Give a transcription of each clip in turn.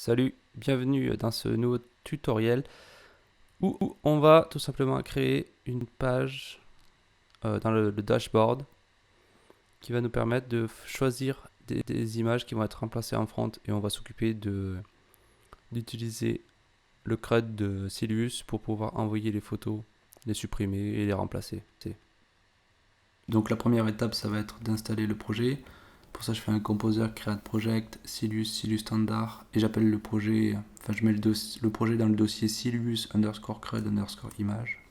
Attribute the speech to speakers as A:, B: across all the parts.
A: Salut, bienvenue dans ce nouveau tutoriel où on va tout simplement créer une page dans le dashboard qui va nous permettre de choisir des images qui vont être remplacées en front et on va s'occuper d'utiliser le CRUD de Silius pour pouvoir envoyer les photos, les supprimer et les remplacer. Donc la première étape, ça va être d'installer le projet. Pour ça, je fais un composer create project, Silus standard, et j'appelle le projet, enfin je mets le projet dans le dossier Silus underscore CRUD underscore image.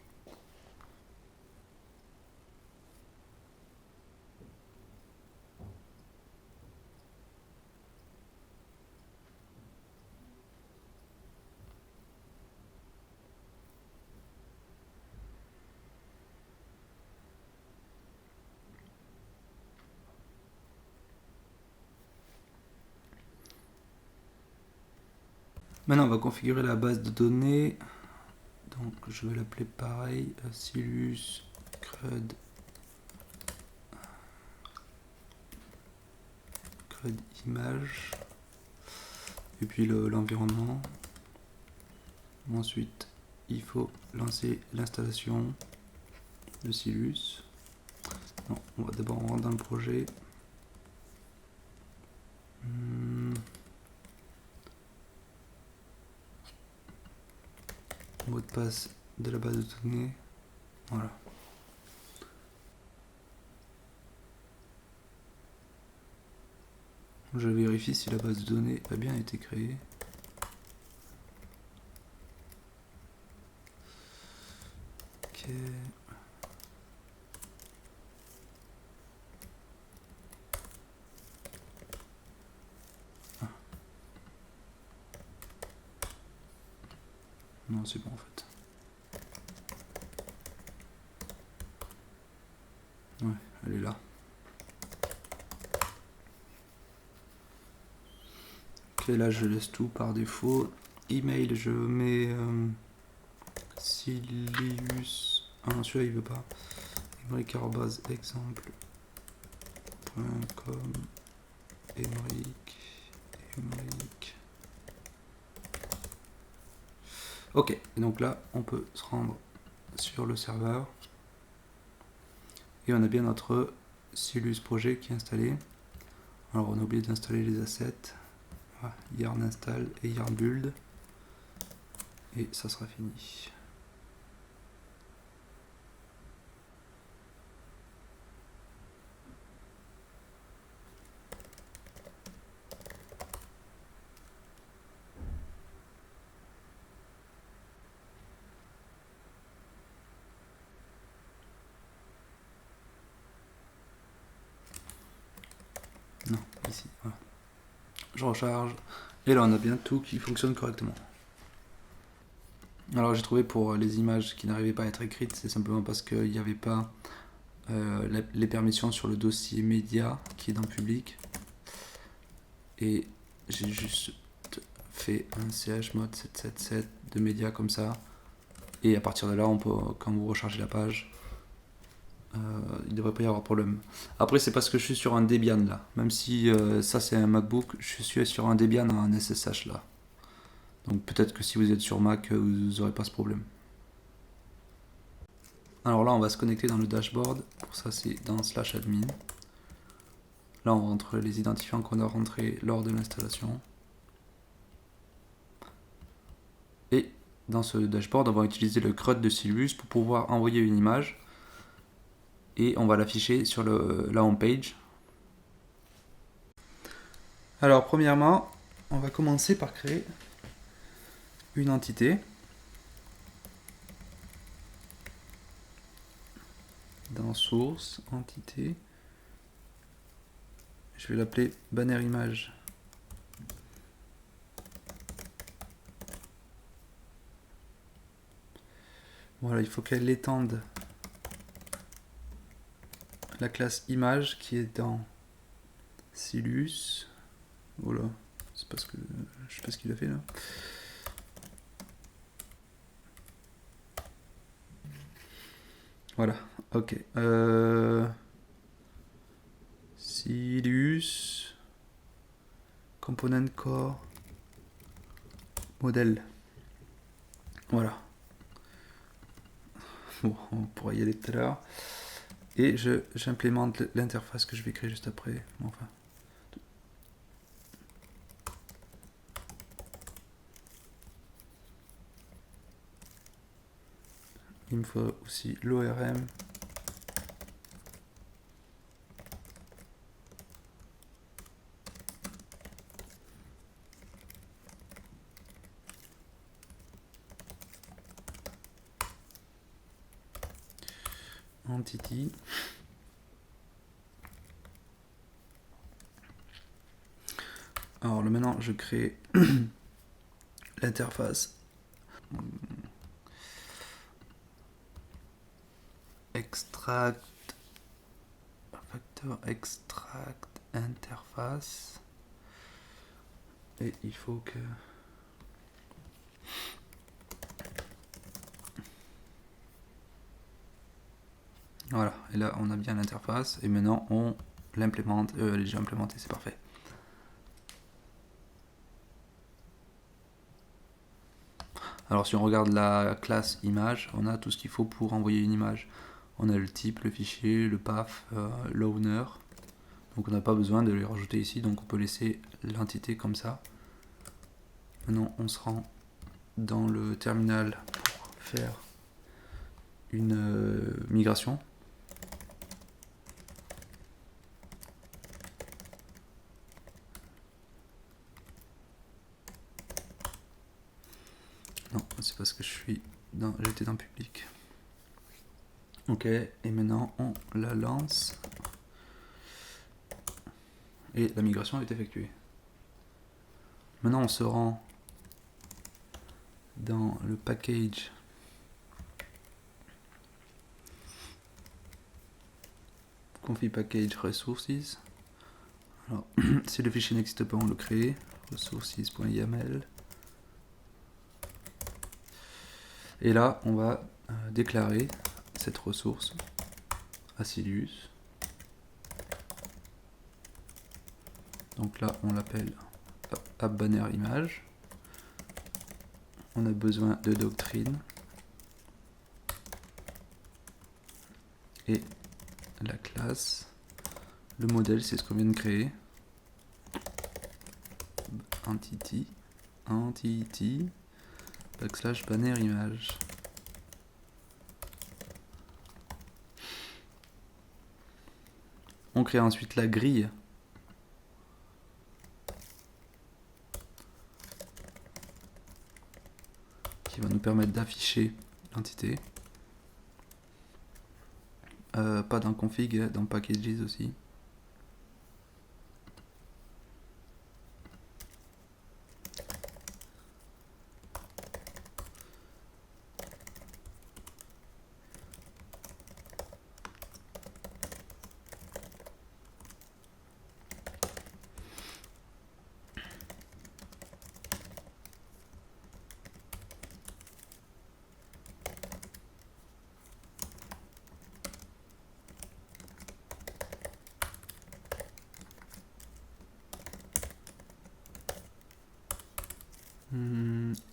A: Maintenant, on va configurer la base de données. Donc, je vais l'appeler pareil, Silus CRUD image. Et puis l'environnement. Ensuite, il faut lancer l'installation de Silus. Non, on va d'abord rentrer dans le projet. Mot de passe de la base de données. Voilà. Je vérifie si la base de données a bien été créée. Ok. Ah. Non, c'est bon en fait. Ouais, elle est là. Ok, là je laisse tout par défaut. Email, je mets Silius. Ah non, celui-là il veut pas. Emric@exemple.com. Emric. Ok, et donc là on peut se rendre sur le serveur. Et on a bien notre Silus projet qui est installé. Alors on a oublié d'installer les assets. Voilà, yarn install et yarn build. Et ça sera fini. Non, ici, voilà. Je recharge. Et là on a bien tout qui fonctionne correctement. Alors j'ai trouvé pour les images qui n'arrivaient pas à être écrites, c'est simplement parce qu'il n'y avait pas les permissions sur le dossier média qui est dans public. Et j'ai juste fait un chmod 777 de média comme ça. Et à partir de là, on peut, quand vous rechargez la page, il ne devrait pas y avoir de problème. Après, c'est parce que je suis sur un Debian là. Même si ça c'est un MacBook, je suis sur un Debian en SSH là. Donc peut-être que si vous êtes sur Mac, vous n'aurez pas ce problème. Alors là, on va se connecter dans le dashboard. Pour ça, c'est dans /admin. Là, on rentre les identifiants qu'on a rentrés lors de l'installation. Et dans ce dashboard, on va utiliser le CRUD de Silus pour pouvoir envoyer une image. Et on va l'afficher sur la home page. Alors, premièrement, on va commencer par créer une entité. Dans source, entité. Je vais l'appeler banner image. Voilà, il faut qu'elle étende la classe image qui est dans Silus. Oh là, c'est parce que je sais pas ce qu'il a fait là. Voilà, ok. Silus component core modèle. Voilà. Bon, on pourra y aller tout à l'heure. Et j'implémente l'interface que je vais créer juste après. Bon, enfin. Il me faut aussi l'ORM. Entity. Alors là maintenant je crée l'interface. Extract facteur extract interface. Et il faut que voilà, et là on a bien l'interface et maintenant on l'implémente, elle est déjà implémentée, c'est parfait. Alors si on regarde la classe image, on a tout ce qu'il faut pour envoyer une image. On a le type, le fichier, le path, l'owner. Donc on n'a pas besoin de les rajouter ici, donc on peut laisser l'entité comme ça. Maintenant on se rend dans le terminal pour faire une migration. Non, c'est parce que j'étais dans public. Ok, et maintenant on la lance. Et la migration est effectuée. Maintenant on se rend dans le package config package resources. Alors si le fichier n'existe pas, on le crée, resources.yml. Et là on va déclarer cette ressource Asilius. Donc là on l'appelle AppBannerImage. On a besoin de doctrine et la classe. Le modèle c'est ce qu'on vient de créer. Entity backslash banner image. On crée ensuite la grille qui va nous permettre d'afficher l'entité. Pas dans config, dans packages aussi.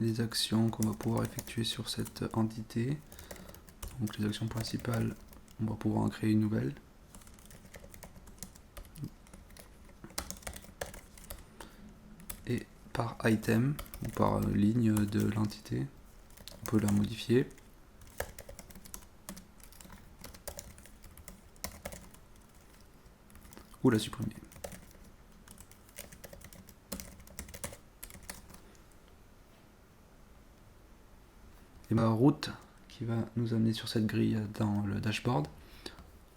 A: Les actions qu'on va pouvoir effectuer sur cette entité. Donc les actions principales, on va pouvoir en créer une nouvelle. Et par item, ou par ligne de l'entité, on peut la modifier. Ou la supprimer. Et ma route qui va nous amener sur cette grille dans le dashboard.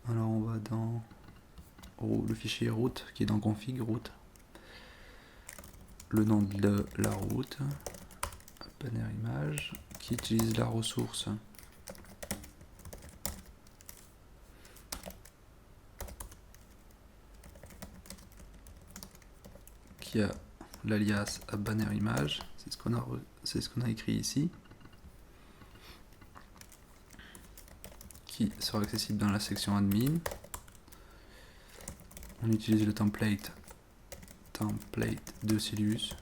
A: Alors on va dans le fichier route qui est dans config route. Le nom de la route, banner image, qui utilise la ressource qui a l'alias à banner image, c'est ce qu'on a écrit ici, qui sera accessible dans la section admin. On utilise le template de Silius.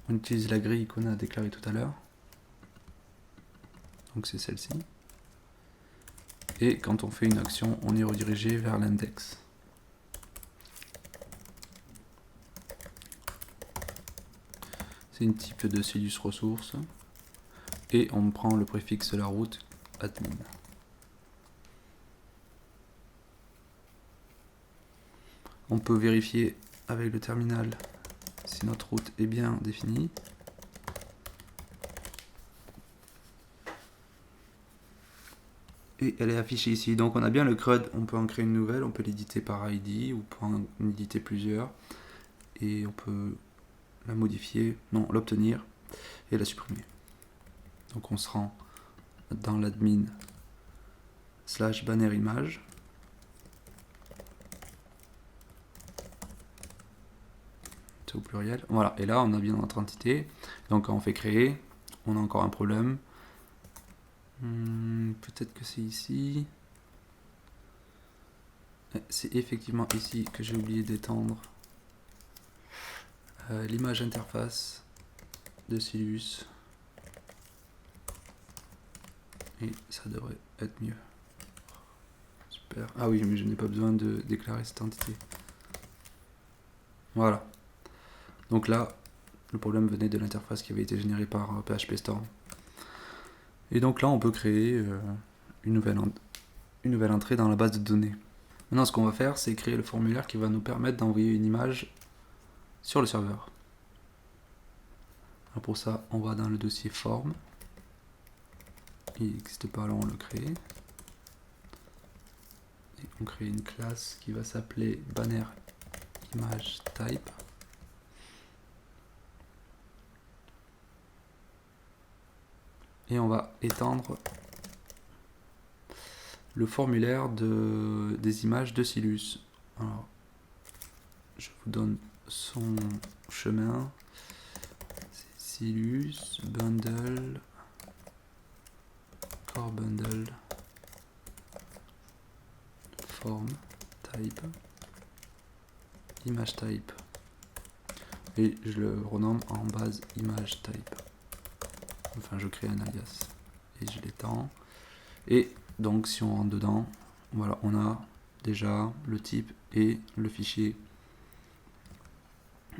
A: On utilise la grille qu'on a déclarée tout à l'heure. Donc c'est celle-ci. Et quand on fait une action, on est redirigé vers l'index. C'est une type de Silus ressource. Et on prend le préfixe de la route admin. On peut vérifier avec le terminal si notre route est bien définie. Et elle est affichée ici. Donc on a bien le CRUD, on peut en créer une nouvelle, on peut l'éditer par ID ou pour en éditer plusieurs. Et on peut la modifier, non, l'obtenir et la supprimer. Donc on se rend dans l'admin / banner image. C'est au pluriel. Voilà, et là on a bien notre entité. Donc quand on fait créer, on a encore un problème. Peut-être que c'est ici. C'est effectivement ici que j'ai oublié d'étendre l'image interface de Silus. Et ça devrait être mieux. Super. Ah oui, mais je n'ai pas besoin de déclarer cette entité. Voilà. Donc là, le problème venait de l'interface qui avait été générée par PHP Storm. Et donc là, on peut créer une nouvelle entrée dans la base de données. Maintenant, ce qu'on va faire, c'est créer le formulaire qui va nous permettre d'envoyer une image sur le serveur. Alors pour ça, on va dans le dossier form. Il n'existe pas, là on le crée. Et on crée une classe qui va s'appeler banner image type. Et on va étendre le formulaire des images de Silus. Alors, je vous donne son chemin. C'est Silus bundle core bundle form type image type. Et je le renomme en base image type. Enfin, je crée un alias et je l'étends. Et donc, si on rentre dedans, voilà, on a déjà le type et le fichier.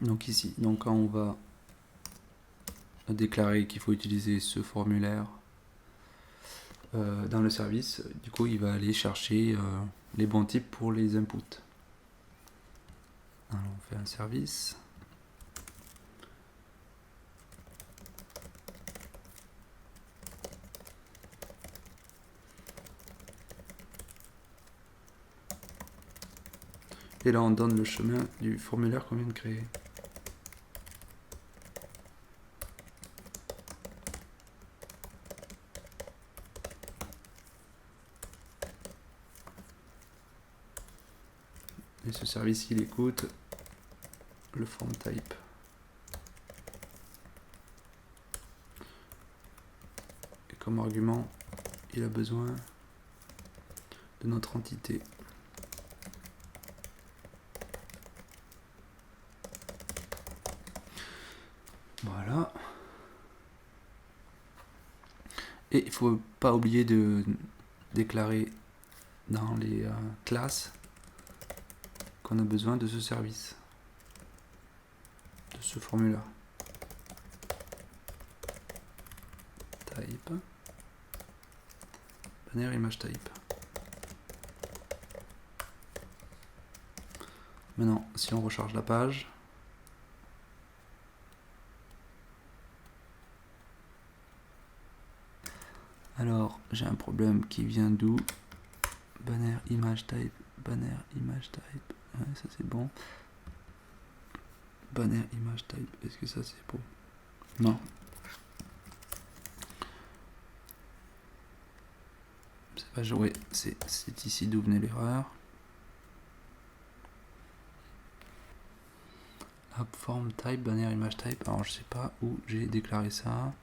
A: Donc ici, donc quand on va déclarer qu'il faut utiliser ce formulaire dans le service, du coup, il va aller chercher les bons types pour les inputs. Alors, on fait un service. Et là, on donne le chemin du formulaire qu'on vient de créer. Et ce service, il écoute le form type. Et comme argument, il a besoin de notre entité. Voilà. Et il ne faut pas oublier de déclarer dans les classes qu'on a besoin de ce service, de ce formulaire. Type, banner image type. Maintenant, si on recharge la page, alors j'ai un problème qui vient d'où? Banner image type, banner image type. Ouais, ça c'est bon. Banner image type, est-ce que ça c'est bon? Non. C'est pas joué, c'est ici d'où venait l'erreur. Hop, form type, banner image type. Alors je sais pas où j'ai déclaré ça.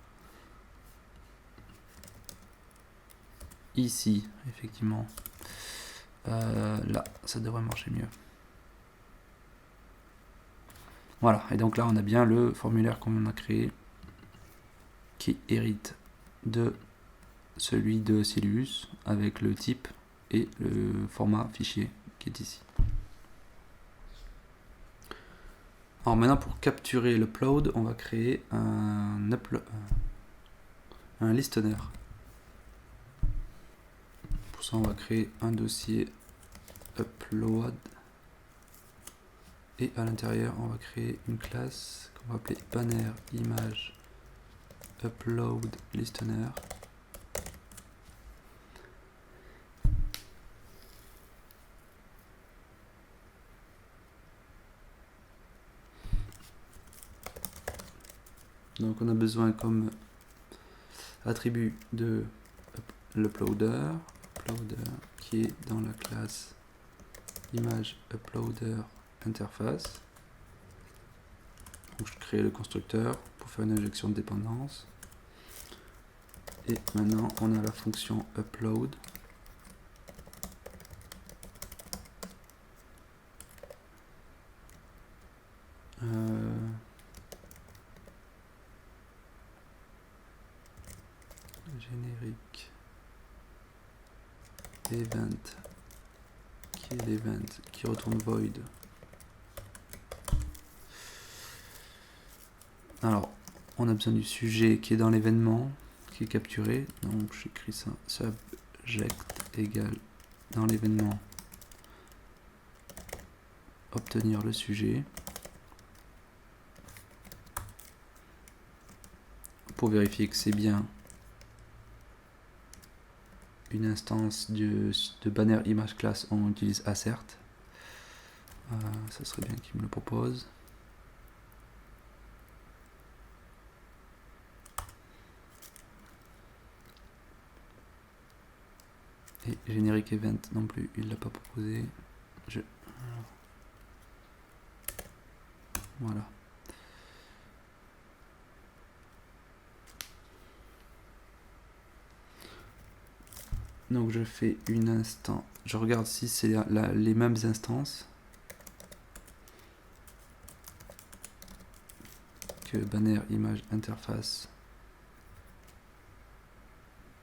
A: Ici, effectivement. Là, ça devrait marcher mieux. Voilà, et donc là on a bien le formulaire qu'on a créé qui hérite de celui de Silius avec le type et le format fichier qui est ici. Alors maintenant pour capturer l'upload, on va créer un listener. Pour ça on va créer un dossier upload et à l'intérieur on va créer une classe qu'on va appeler banner image upload listener. Donc on a besoin comme attribut de l'uploader qui est dans la classe image uploader interface. Donc je crée le constructeur pour faire une injection de dépendance. Et maintenant on a la fonction upload. Générique event qui est l'event qui retourne void. Alors on a besoin du sujet qui est dans l'événement qui est capturé, donc j'écris ça subject égale dans l'événement obtenir le sujet pour vérifier que c'est bien une instance de banner image class. On utilise assert, ça serait bien qu'il me le propose. Et générique event non plus, il l'a pas proposé. Voilà. Donc je fais une instance, je regarde si c'est les mêmes instances que banner image interface.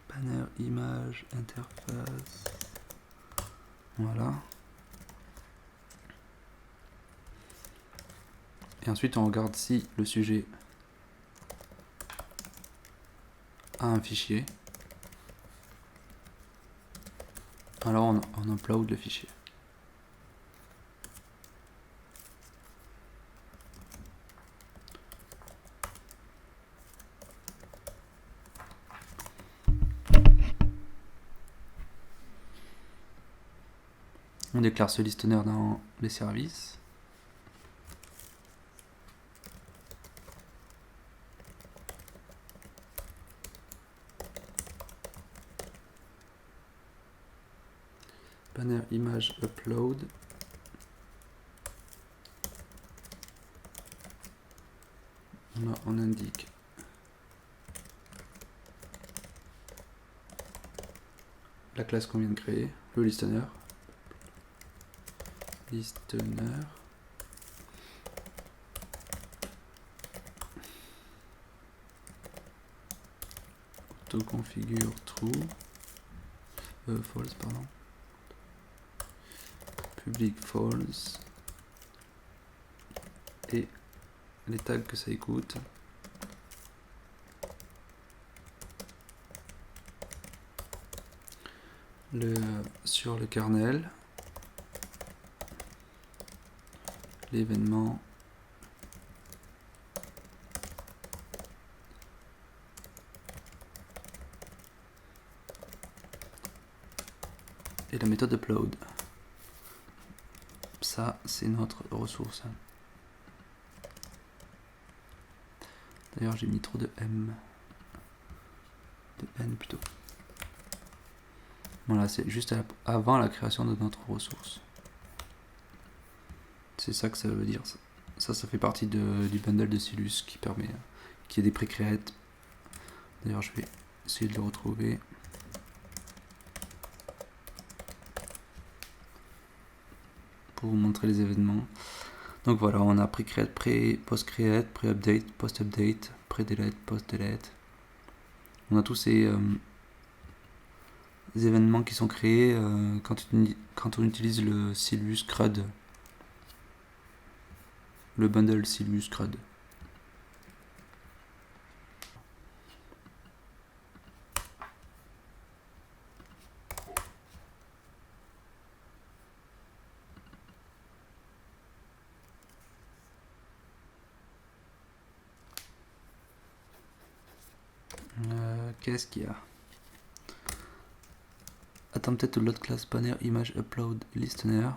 A: Banner image interface. Voilà. Et ensuite on regarde si le sujet a un fichier. Alors on upload le fichier. On déclare ce listener dans les services. Banner image upload. Là, on indique la classe qu'on vient de créer, le listener. Auto-configure true. False, pardon. Public false. Et les tags que ça écoute. Sur le kernel, l'événement et la méthode upload. Ça, c'est notre ressource. D'ailleurs, j'ai mis trop de M. De N plutôt. Voilà, c'est juste avant la création de notre ressource. C'est ça que ça veut dire. Ça fait partie du bundle de Silius qui permet qu'il y ait des pré-creates. D'ailleurs, je vais essayer de le retrouver. Pour vous montrer les événements. Donc voilà, on a pre-create, post-create, pre-update, post-update, pre-delete, post-delete. On a tous ces événements qui sont créés quand on utilise le Silvus CRUD, le bundle Silvus CRUD. Qu'est-ce qu'il y a? Attempted to load class banner image upload listener.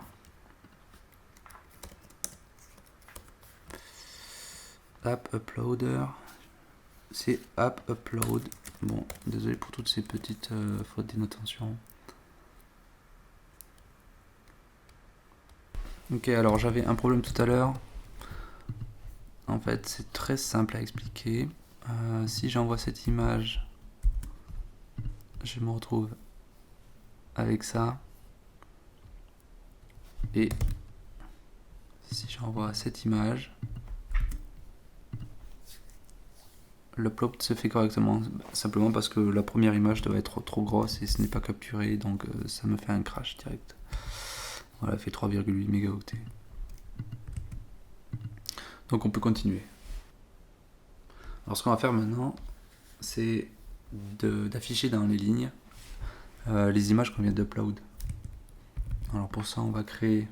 A: App uploader. C'est app upload. Bon, désolé pour toutes ces petites fautes d'inattention. Ok, alors j'avais un problème tout à l'heure. En fait, c'est très simple à expliquer. Si j'envoie cette image, je me retrouve avec ça. Et si j'envoie cette image, l'upload se fait correctement, simplement parce que la première image doit être trop grosse et ce n'est pas capturé, donc ça me fait un crash direct. Voilà, elle fait 3,8 mégaoctets. Donc on peut continuer. Alors ce qu'on va faire maintenant, c'est d'afficher dans les lignes les images qu'on vient d'upload. Alors pour ça, on va créer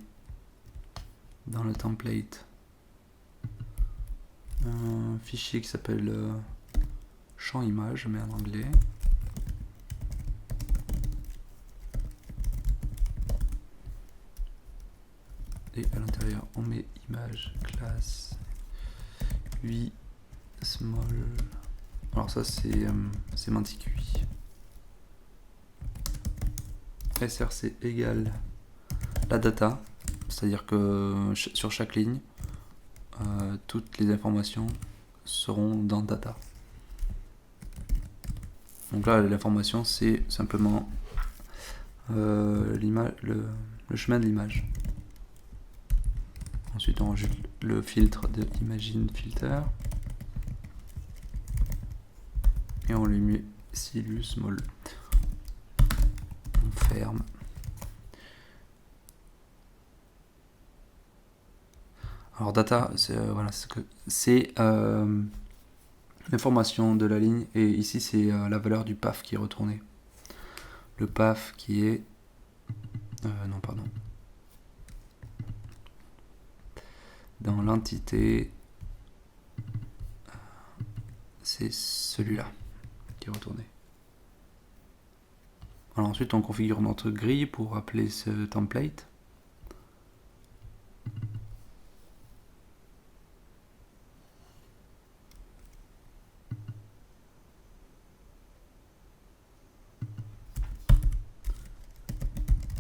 A: dans le template un fichier qui s'appelle champ image, je mets en anglais. Et à l'intérieur, on met image classe 8 small. Alors ça c'est sémantique 8. src égale la data, c'est-à-dire que sur chaque ligne, toutes les informations seront dans data. Donc là, l'information, c'est simplement le chemin de l'image. Ensuite, on rajoute le filtre de Imagine Filter. Et on lui met Silvus small. On ferme. Alors data, c'est l'information de la ligne, et ici c'est la valeur du path qui est retourné. Le path qui est non pardon, dans l'entité, c'est celui-là qui est retourné. Alors ensuite on configure notre grille pour appeler ce template.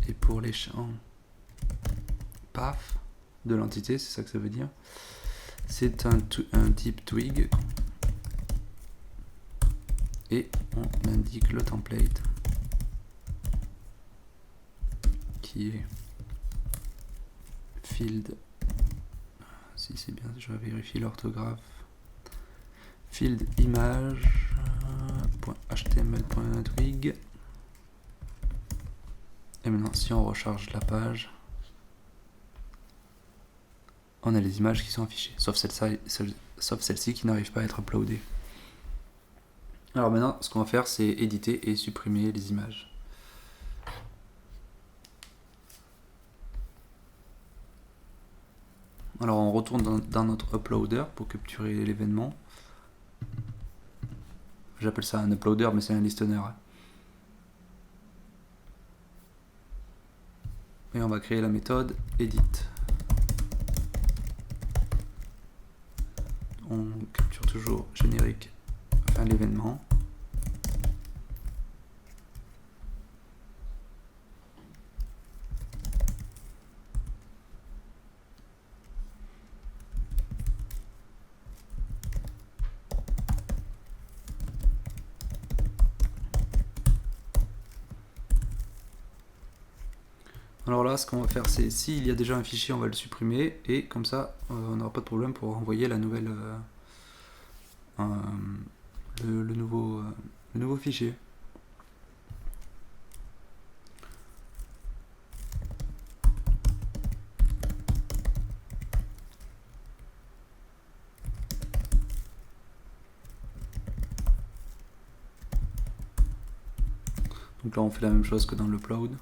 A: Et pour les champs path de l'entité, c'est ça que ça veut dire, c'est un type twig, et on indique le template qui est field, si c'est bien, je vais vérifier l'orthographe, field image.html.twig. Et maintenant, si on recharge la page, on a les images qui sont affichées, sauf celle-ci qui n'arrive pas à être uploadée. Alors maintenant, ce qu'on va faire, c'est éditer et supprimer les images. Alors on retourne dans notre uploader pour capturer l'événement. J'appelle ça un uploader, mais c'est un listener. Et on va créer la méthode edit. On capture toujours générique fin de l'événement. Alors là, ce qu'on va faire, c'est s'il y a déjà un fichier, on va le supprimer et comme ça, on n'aura pas de problème pour envoyer la nouvelle, le nouveau fichier. Donc là, on fait la même chose que dans l'upload.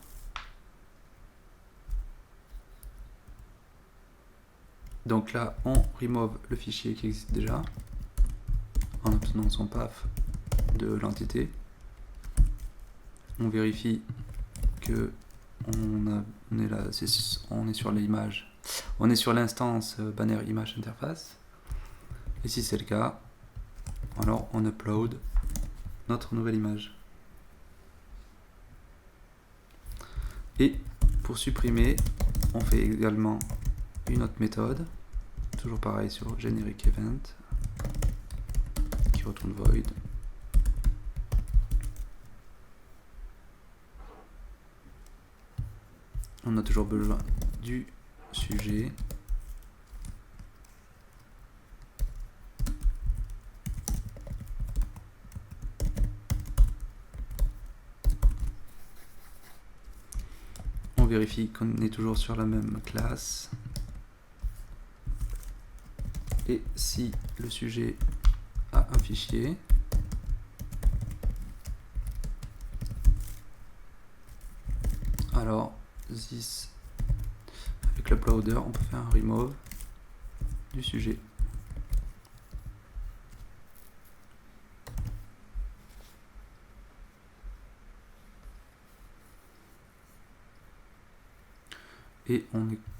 A: Donc là, on remove le fichier qui existe déjà en obtenant son path de l'entité. On vérifie que on est sur l'image, on est sur l'instance banner image interface. Et si c'est le cas, alors on upload notre nouvelle image. Et pour supprimer, on fait également une autre méthode, toujours pareil sur generic event, qui retourne void. On a toujours besoin du sujet. On vérifie qu'on est toujours sur la même classe. Et si le sujet a un fichier, alors this, avec l'uploader, on peut faire un remove du sujet. Et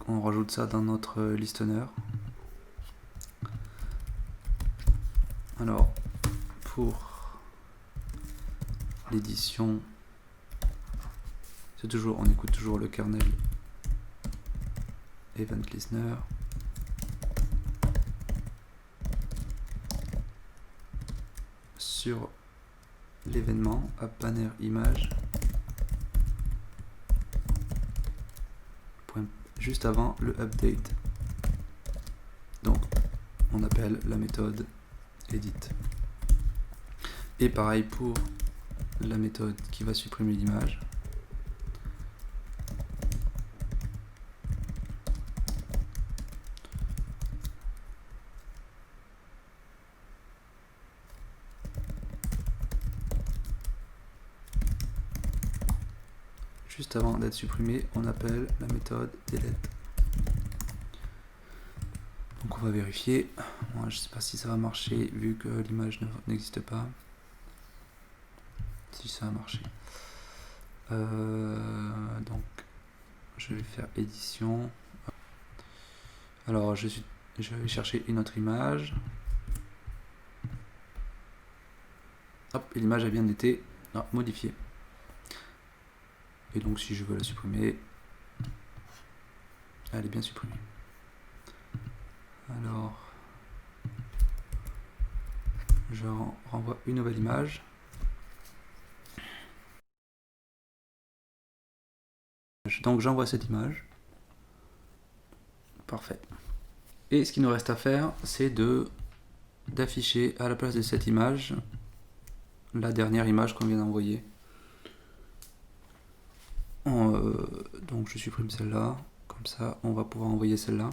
A: on rajoute ça dans notre listener. Alors, pour l'édition, c'est toujours, on écoute toujours le kernel event listener. Sur l'événement app banner image, juste avant le update. Donc, on appelle la méthode edit. Et pareil pour la méthode qui va supprimer l'image. Juste avant d'être supprimé, on appelle la méthode delete. Donc on va vérifier. Moi, je ne sais pas si ça va marcher vu que l'image n'existe pas. Si ça a marché. Donc je vais faire édition. Alors je vais chercher une autre image. Hop, et l'image a bien été modifiée. Et donc si je veux la supprimer, elle est bien supprimée. Alors, je renvoie une nouvelle image. Donc j'envoie cette image. Parfait. Et ce qu'il nous reste à faire, c'est d'afficher à la place de cette image la dernière image qu'on vient d'envoyer. Donc je supprime celle-là, comme ça on va pouvoir envoyer celle-là.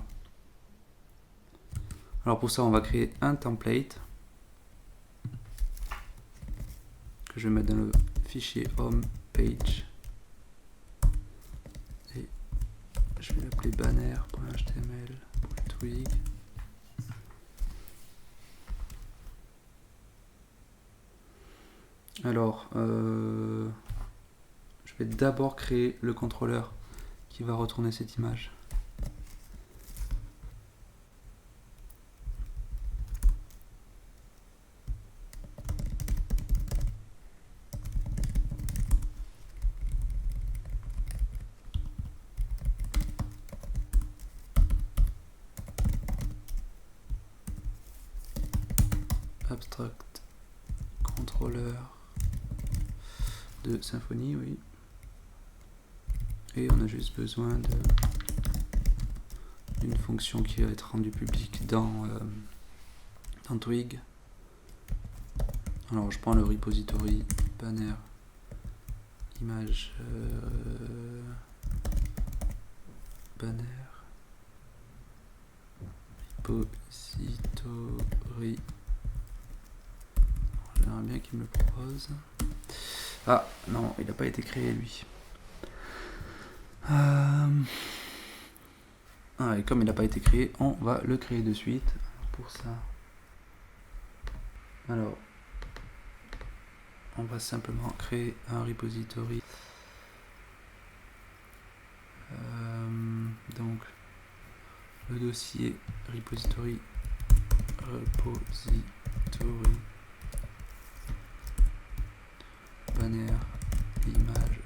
A: Alors pour ça on va créer un template que je vais mettre dans le fichier home page et je vais l'appeler banner.html.twig. Alors je vais d'abord créer le contrôleur qui va retourner cette image. Abstract contrôleur de Symfony, oui. et on a juste besoin d'une fonction qui va être rendue publique dans Twig. Alors je prends le repository banner image banner repository. J'aimerais bien qu'il me le propose. Ah non, il n'a pas été créé lui. Et comme il n'a pas été créé, on va le créer de suite. Pour ça, alors on va simplement créer un repository. Donc le dossier repository banner image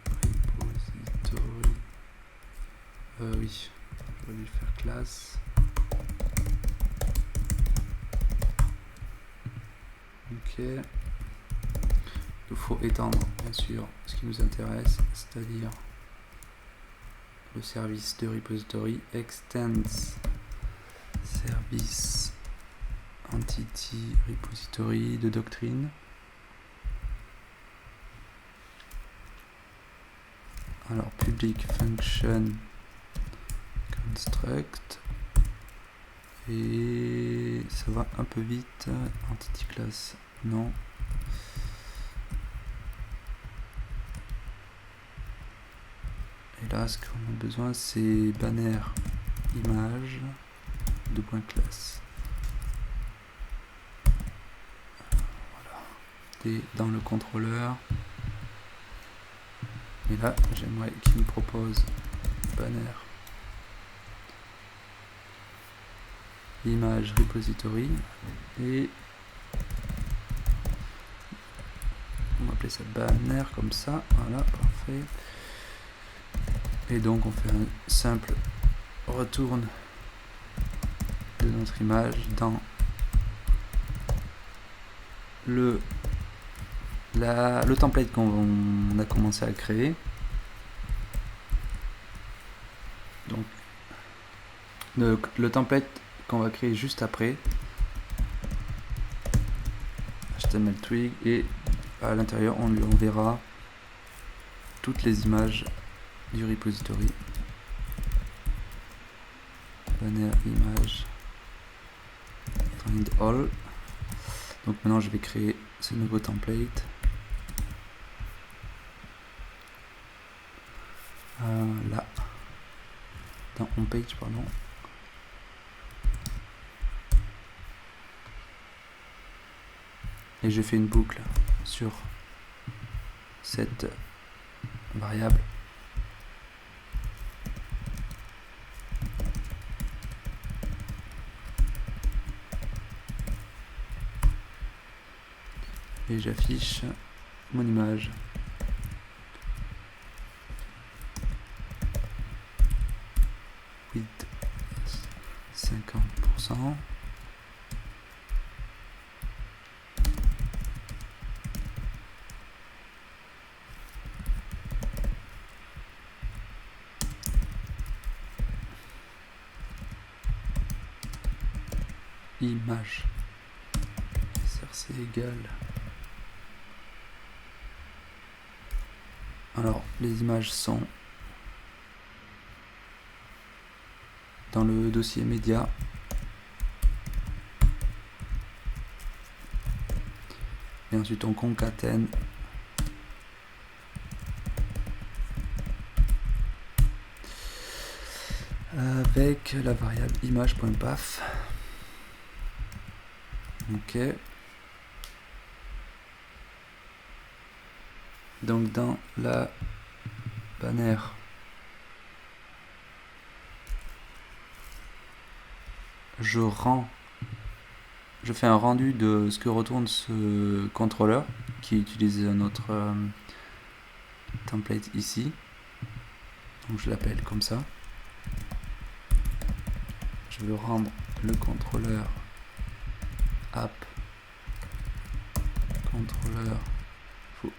A: repository. Oui, je vais lui faire classe. Ok. Il faut étendre bien sûr ce qui nous intéresse, c'est-à-dire le service de repository extends service entity repository de doctrine. Alors public function construct, et ça va un peu vite. Entity class non. Et là ce qu'on a besoin c'est banner image de point classe. Voilà. Et dans le contrôleur, et là j'aimerais qu'il me propose banner image repository, et on va appeler ça banner comme ça. Voilà, parfait. Et donc on fait un simple retourne de notre image dans le template qu'on a commencé à créer. Donc le template qu'on va créer juste après HTML twig, et à l'intérieur on lui enverra toutes les images du repository. Banner image find all. Donc maintenant je vais créer ce nouveau template. Là dans homepage, pardon. Et je fais une boucle sur cette variable. Et j'affiche mon image. Width 50%. Image src égale. Alors les images sont dans le dossier média. Et ensuite on concatène avec la variable image.path. Ok. Donc dans la banner, je fais un rendu de ce que retourne ce contrôleur qui utilise notre template ici. Donc je l'appelle comme ça. Je veux rendre le contrôleur app contrôleur. Faut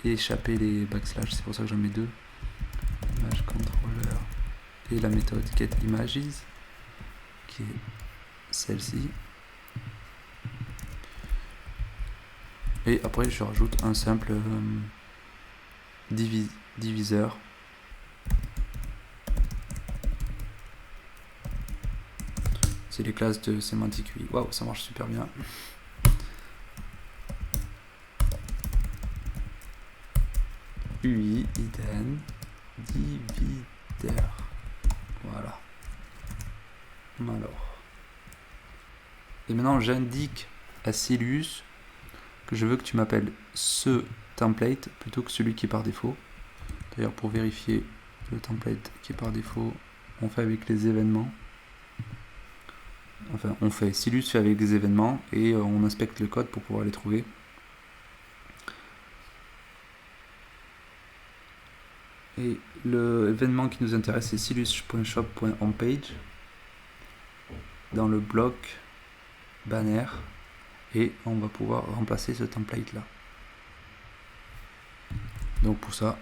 A: échapper les backslash, c'est pour ça que j'en mets deux. Image contrôleur et la méthode getImages qui est celle-ci. Et après je rajoute un simple diviseur. C'est les classes de sémantique UI. Waouh, ça marche super bien. UI, iden, divider. Voilà. Alors. Et maintenant, j'indique à Silius que je veux que tu m'appelles ce template plutôt que celui qui est par défaut. D'ailleurs, pour vérifier le template qui est par défaut, on fait avec les événements. Enfin, Silius fait avec les événements et on inspecte le code pour pouvoir les trouver. Et l'événement qui nous intéresse, c'est silius.shop.homepage dans le bloc banner, et on va pouvoir remplacer ce template là. Donc pour ça,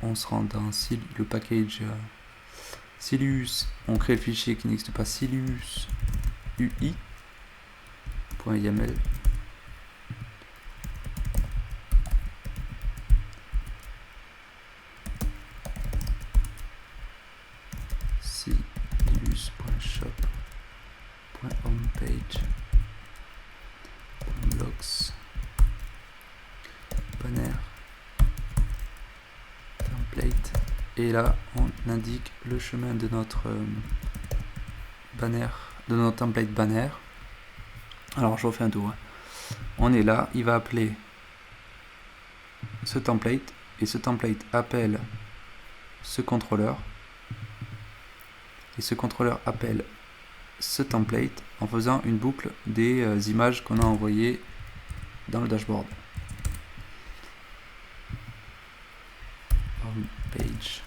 A: on se rend dans le package Silius, on crée le fichier qui n'existe pas, Silius UI.yml. Silius.shop.homepage blocks banner template, et là on indique le chemin de notre banner, de notre template banner. Alors je refais un tour. On est là, il va appeler ce template et ce template appelle ce contrôleur et ce contrôleur appelle ce template en faisant une boucle des images qu'on a envoyées dans le dashboard. Homepage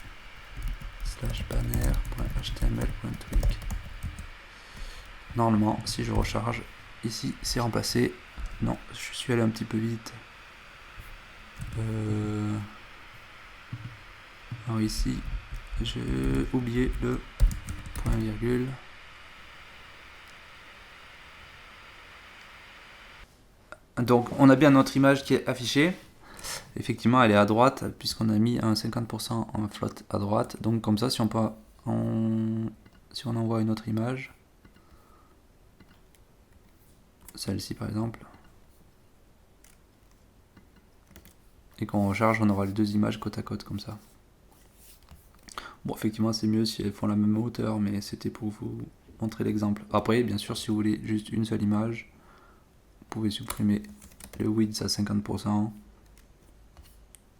A: /banner.html.tweak. Normalement, si je recharge, ici c'est remplacé. Non, je suis allé un petit peu vite. Alors ici, j'ai oublié le point virgule. Donc on a bien notre image qui est affichée. Effectivement, elle est à droite puisqu'on a mis un 50% en float à droite. Donc comme ça, si on envoie une autre image, celle-ci par exemple, et qu'on recharge, on aura les deux images côte à côte comme ça. Bon, effectivement, c'est mieux si elles font la même hauteur, mais c'était pour vous montrer l'exemple. Après, bien sûr, si vous voulez juste une seule image, vous pouvez supprimer le width à 50%.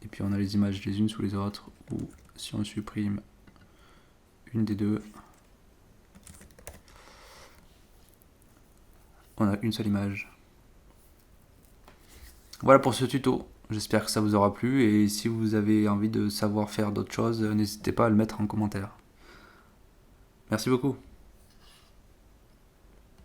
A: Et puis on a les images les unes sous les autres, ou si on supprime une des deux, on a une seule image. Voilà pour ce tuto, j'espère que ça vous aura plu, et si vous avez envie de savoir faire d'autres choses, n'hésitez pas à le mettre en commentaire. Merci beaucoup.